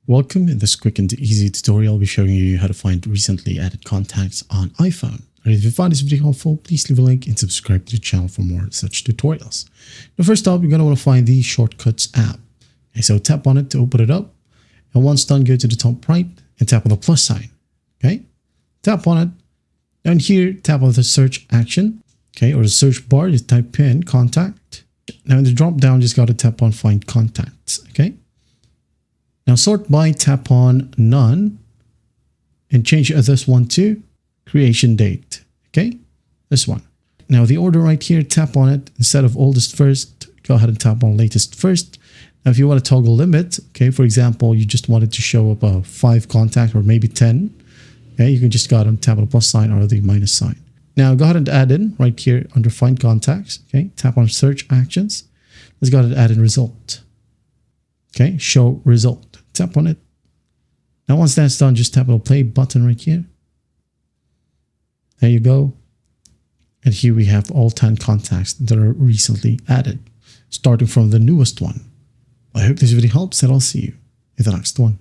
Welcome. In this quick and easy tutorial, I'll be showing you how to find recently added contacts on iPhone. And if you find this video helpful, please leave a like and subscribe to the channel for more such tutorials. Now, first up, you're going to want to find the Shortcuts app. Okay, so tap on it to open it up. And once done, go to the top right and tap on the plus sign. Okay, tap on it. Down here, tap on the search action. Okay, or the search bar, just type in contact. Now in the drop down, just got to tap on find contacts. Okay. Now sort by, tap on none and change this one to creation date. Okay, this one. Now the order right here, tap on it. Instead of oldest first, go ahead and tap on latest first. Now if you want to toggle limit, okay, for example, you just wanted to show up 5 contacts or maybe 10. Okay, you can just go ahead and tap on the plus sign or the minus sign. Now go ahead and add in right here under find contacts. Okay, tap on search actions. Let's go ahead and add in result. Okay, show result. Tap on it. Now once that's done, just tap on the play button right here. There you go. And here we have all 10 contacts that are recently added, starting from the newest one. I hope this video helps, and I'll see you in the next one.